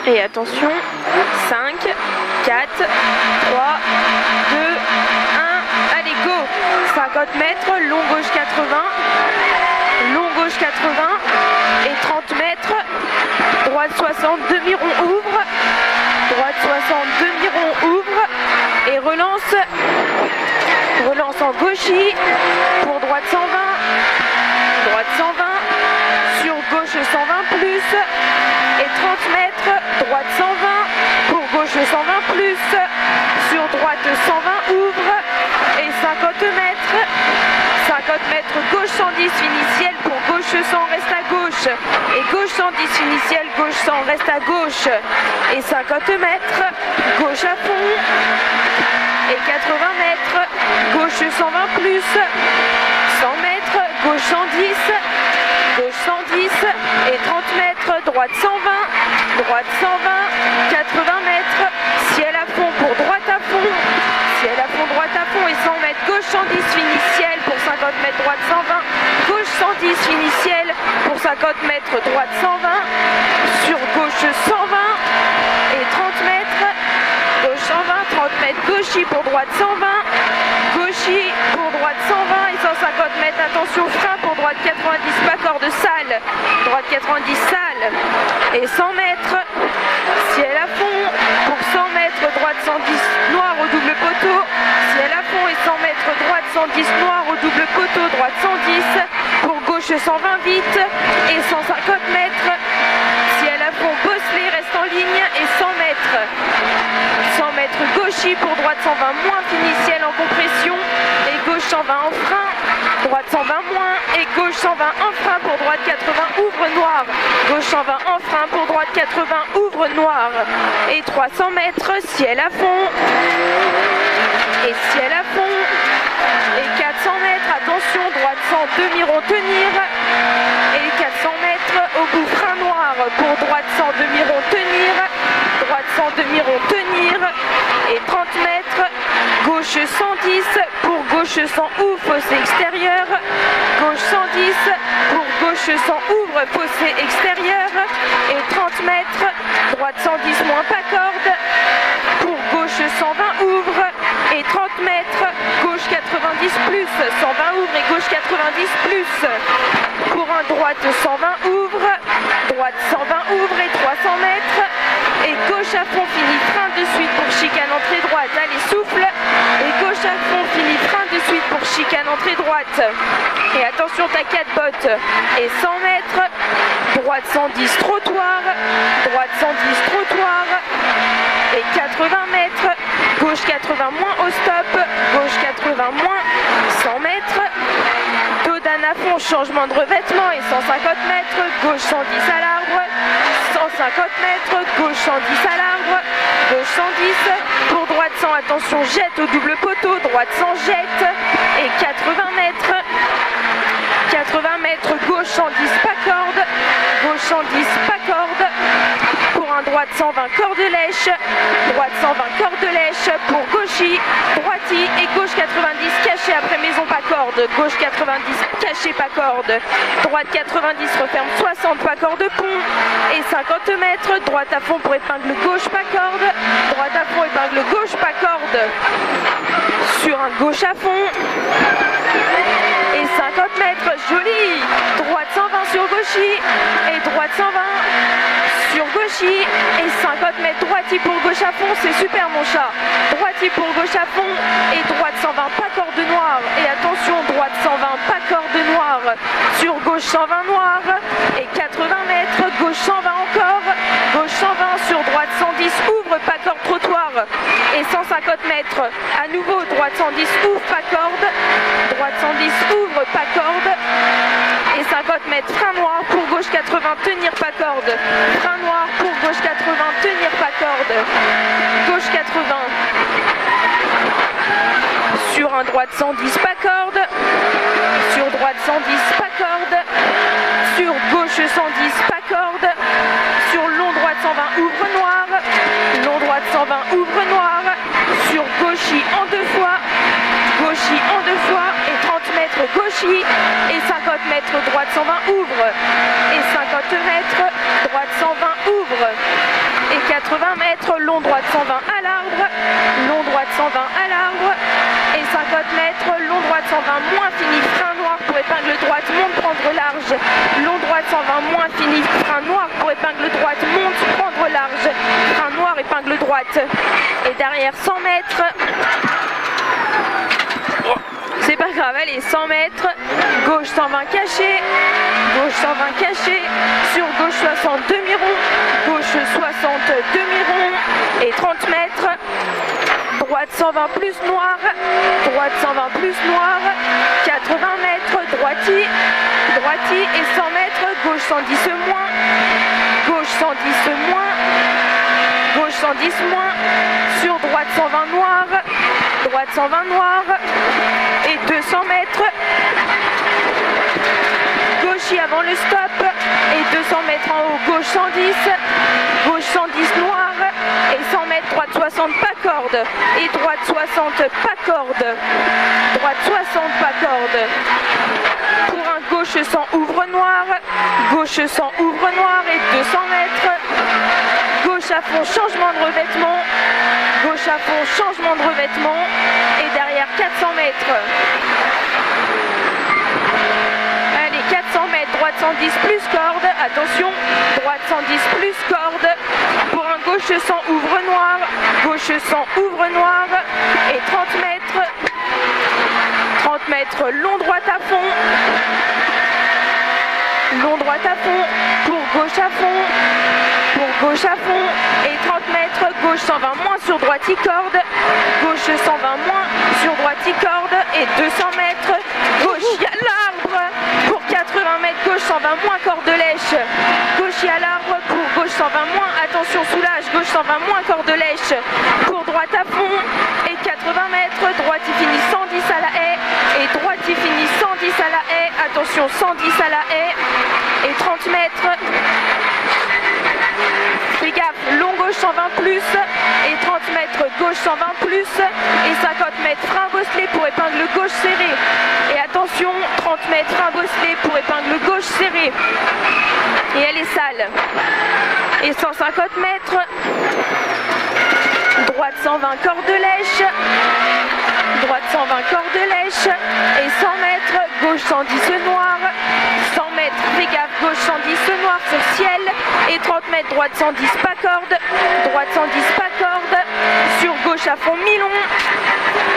Et attention, 5, 4, 3, 2, 1, allez go. 50 mètres, long gauche 80, long gauche 80 et 30 mètres, droite 60, demi-rond ouvre, droite 60, demi-rond ouvre et relance en gauchis pour droite 120, droite 120, sur gauche 120 plus et 30 mètres, droite 120 pour gauche 120 plus, sur droite 120 ouvre et 50 mètres, 50 mètres gauche 110 finiciel pour gauche 100 reste à gauche et gauche 110 finiciel, gauche 100 reste à gauche et 50 mètres, gauche à fond et 80 mètres, gauche 120 plus, 100 mètres, gauche 110, gauche 110 et 30 mètres, droite 120, droite 120, 80 mètres, ciel à fond pour droite à fond, ciel à fond, droite à fond et 100 mètres, gauche 110 finiciel pour 50 mètres, droite 120, gauche 110 finiciel pour 50 mètres, droite 120, sur gauche 120 et 30 mètres, gauche 120, 30 mètres, gauchis pour droite 120, gauchis pour droite 120 et 150 mètres, attention frein pour droite 90, pas corde sale, droite 90 sale et 100 mètres, ciel à fond pour 100 mètres, droite 110 noir au double poteau, ciel à fond et 100 mètres, droite 110 noir au double poteau, droite 110 pour gauche 120 vite et 150 mètres, ciel à fond, bosselet reste en ligne et 100 mètres. 100 mètres gauchis pour droite 120 moins finiciel en compression et gauche 120 en frein, droite 120 moins et gauche 120 en frein pour droite 80 ouvre noir, gauche 120 en frein pour droite 80 ouvre noir et 300 mètres ciel à fond et ciel à fond et 400 mètres, attention droite 100 demi-rond tenir et 400 mètres au bout frein noir pour droite 100 demi-rond tenir, droite 100 demi-rond tenir et 30 mètres, gauche 110 pour gauche 100 ouvre fossé extérieur, gauche 110 pour gauche 100 ouvre fossé extérieur et 30 mètres, droite 110 moins pas corde pour gauche 120 ouvre et 30 mètres, gauche 90 plus, 120 ouvre et gauche 90 plus pour un droite 120 ouvre, droite 120 ouvre et 300 mètres et gauche à fond fini frein de suite pour chicane entrée droite, allez souffle et gauche à fond fini frein de suite pour chicane entrée droite et attention t'as 4 bottes et 100 mètres, droite 110 trottoir, droite 110 trottoir et 80 mètres, gauche 80 moins au stop, gauche 80 moins, 100 mètres, Dodane à fond, changement de revêtement et 150 mètres, gauche 110 à l'arbre, 150 mètres, gauche 110 à l'arbre, gauche 110, pour droite 100, attention jette au double poteau, droite 100 jette et 80 mètres, 80 mètres, gauche 110 pas corde, gauche 110 pas corde, pour un droite 120 corde lèche, droite 120 corde lèche, pour gauchis, droiti et gauche 90 caché après maison pas corde, gauche 90 caché pas corde, droite 90 referme 60 pas corde pont et 50 mètres, droite à fond pour épingle gauche pas corde, droite à fond épingle gauche pas corde, sur un gauche à fond et 50 mètres, joli, droite 120 sur gauchis et droite 120 sur gauchis et 50 mètres, droiti pour gauche à fond, c'est super mon chat, droiti pour gauche à fond et droite 120 pas corde noire et attention droite 120 pas corde noire, sur gauche 120 noir et 80 mètres, gauche 120 encore, gauche 120 sur droite 110 ouvre pas corde trottoir et 150 mètres, à nouveau droite 110 ouvre pas corde, droite 110 ouvre pas corde et 50 mètres, frein noir pour gauche 80 tenir pas corde, frein noir pour gauche 80 tenir pas corde, gauche 80 sur un droite 110 pas corde, sur droite 110 pas corde, sur gauche 110 pas corde, sur long droite 120 ouvre noir, long droite 120 ouvre noir, sur gauchis en deux fois, gauchis en deux fois et 30 mètres gauchis et 50 mètres droite 120 ouvre et 50 mètres droite 120 ouvre et 80 mètres, long droite 120 à l'arbre, long droite 120 à l'arbre, et 50 mètres, long droite 120 moins fini, frein noir pour épingle droite, monte prendre large, long droite 120 moins fini, frein noir pour épingle droite, monte prendre large, frein noir, épingle droite, et derrière 100 mètres, c'est pas grave, allez, 100 mètres, gauche 120 caché, gauche 120 caché, sur gauche 60 demi-rond, gauche 60 demi-rond, et 30 mètres, droite 120 plus noir, droite 120 plus noir, 80 mètres, droiti, droiti, et 100 mètres, gauche 110 moins, gauche 110 moins, gauche 110 moins, sur droite 120 noir, droite 120 noir, et 200 mètres, gauchis avant le stop, et 200 mètres en haut, gauche 110, gauche 110 noir, et 100 mètres, droite 60 pas corde, et droite 60 pas corde, droite 60 pas corde, pour un gauche 100 ouvre noir, gauche 100 ouvre noir, et 200 mètres, gauche à fond, changement de revêtement, gauche à fond, changement de revêtement, et derrière 400 mètres. Allez, 400 mètres, droite 110 plus corde, attention, droite 110 plus corde, pour un gauche 100 ouvre noir, gauche 100 ouvre noir, et 30 mètres, long droite à fond, long droite à fond, pour gauche à fond, pour gauche à fond, et 30 mètres, gauche 120 moins sur droite corde, gauche 120 moins sur droite corde, et 200 mètres, gauche à l'arbre, pour 80 mètres, gauche 120 moins corde lèche, gauche à l'arbre, pour gauche 120 moins, attention soulage, gauche 120 moins corde lèche, pour droite à fond, et 80 mètres, droite il finit 110 à la haie, et droite il finit 110 à la haie, attention 110 à la haie, et 30 mètres, fais gaffe, long gauche 120 plus, et 30 mètres gauche 120 plus, et 50 mètres frein bosselé pour épingle gauche serré, et attention 30 mètres frein bosselé pour épingle gauche serré, et elle est sale, et 150 mètres, droite 120 corde lèche, droite 120 corde lèche, et 100 mètres, gauche 110 noir, 100 mètres, fais gaffe, gauche 110 noir sur ciel, et 30 mètres, droite 110 pas corde, droite 110 pas corde, sur gauche à fond mi-long,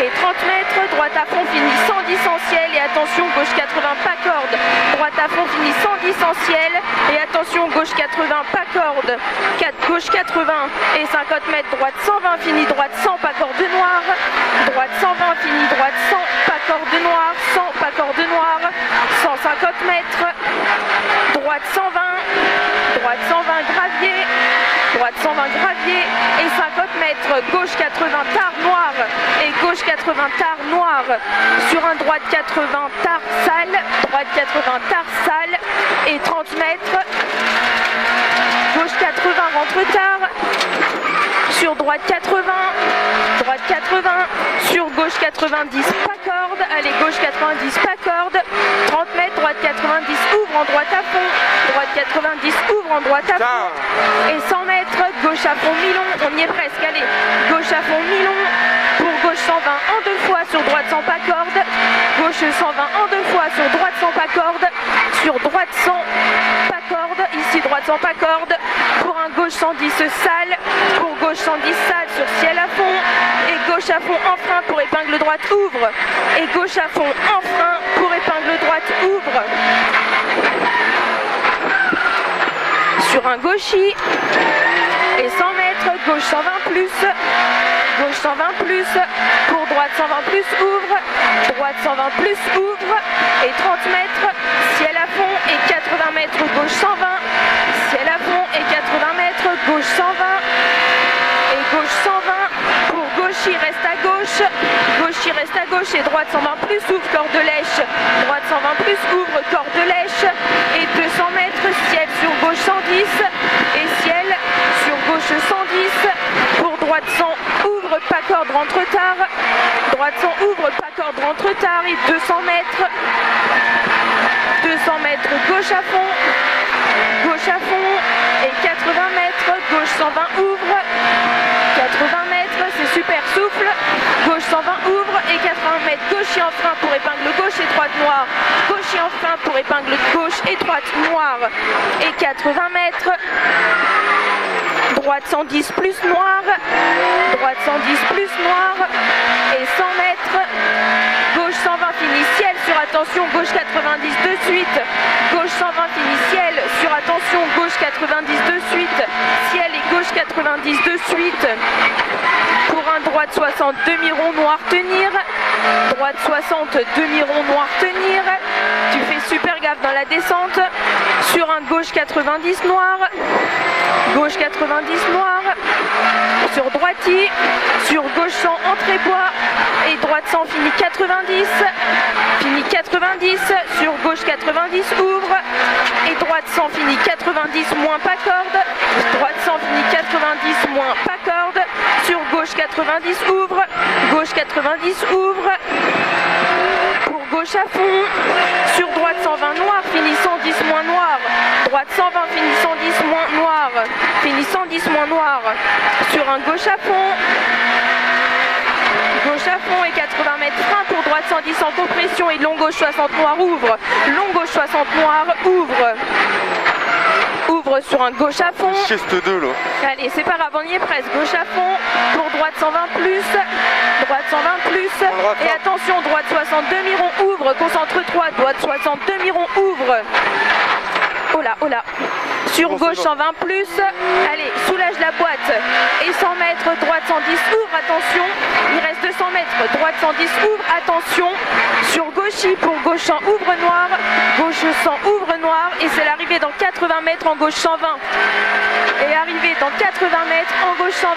et 30 mètres, droite à fond finit 110 en ciel, et attention, gauche 80 pas corde, droite à fond finit 110 en ciel, et attention, gauche 80 pas corde, gauche 80, et 50 mètres, droite 120 finit droite 100 pas corde noire, droite 120 finit droite 100 pas corde noire, 100 pas corde noire, 150 mètres, droite 120, droite 120 gravier, droite 120 gravier, et 50 mètres, gauche 80 tard noir, et gauche 80 tard noir, sur un droite 80 tard sale, droite 80 tard sale, et 30 mètres, gauche 80 rentre tard, sur droite 80, droite 80, sur gauche 90 pas corde, allez gauche 90 pas corde, 30 mètres, droite 90 ouvre en droite à fond, droite 90 ouvre en droite à fond, et 100 mètres, gauche à fond mi-long, on y est presque, allez, gauche à fond mi-long, pour gauche 120 en deux fois, sur droite 100 pas corde, gauche 120 en deux fois, sur droite 100 pas corde, sur droite 100 pas corde, ici droite 100 pas corde, pour un gauche 110 sale, pour gauche 110 sale sur ciel à fond, et gauche à fond en frein pour épingle droite ouvre, et gauche à fond en frein pour épingle droite ouvre, sur un gauchis, et 100 mètres, gauche 120 plus, gauche 120 plus, pour droite 120 plus ouvre, droite 120 plus ouvre, et 30 mètres, ciel à fond, et 80 mètres, gauche 120, ciel à fond, et 80 mètres, gauche 120, et gauche 120, pour gauchis reste à gauche, gauchis reste à gauche, et droite 120 plus ouvre, corde lèche, droite 120 plus ouvre, corde lèche, et 200 mètres, ciel sur gauche 110, et ciel sur gauche 110, pour droite 100 ouvre, pas corde rentre tard, droite 100 ouvre, pas corde rentre tard, et 200 mètres, gauche à fond, et 80 mètres, gauche 120 ouvre, et 80 mètres, gauche et en frein pour épingle gauche, étroite noire, gauche et en frein pour épingle gauche, étroite noire et 80 mètres, droite 110 plus noire, droite 110 plus noire et 100 mètres, gauche 120 fini ciel sur attention, gauche 90 de suite, gauche 120 fini ciel sur attention, gauche 90 de suite, ciel et gauche 90 de suite, pour un droite 60 demi-rond noir tenir, droite 60 demi-rond noir tenir, tu fais super gaffe dans la descente, sur un gauche 90 noir, gauche 90 noir, sur droiti, sur gauche 100 entrée bois et droite 100 fini 90, fini 90, sur gauche 90 ouvre et droite 100 fini 90 moins pas corde, droite 100 fini 90 moins pas corde, sur gauche 90 ouvre, gauche 90 ouvre, pour gauche à fond, sur droite 120 noir, fini 110 moins noir, droite 120 fini 110 moins noir, fini 110 moins noir, sur un gauche à fond et 80 mètres frein pour droite 110 en compression et long gauche 60 noir ouvre, long gauche 60 noir ouvre, ouvre sur un gauche à fond. Allez, c'est pas grave, on y est presque, gauche à fond pour droite 120 plus, droite 120 plus et attention, droite 60 demi-rond ouvre, concentre-toi, droite 60 demi-rond ouvre. Oh là, oh là. Sur gauche 120 plus, allez, soulage la boîte et 100 mètres, droite 110 ouvre, attention, il reste 200 mètres, droite 110 ouvre, attention, sur gauche pour gauche 100 ouvre noir, gauche 100 ouvre noir et c'est l'arrivée dans 80 mètres en gauche 120 et arrivée dans 80 mètres en gauche 120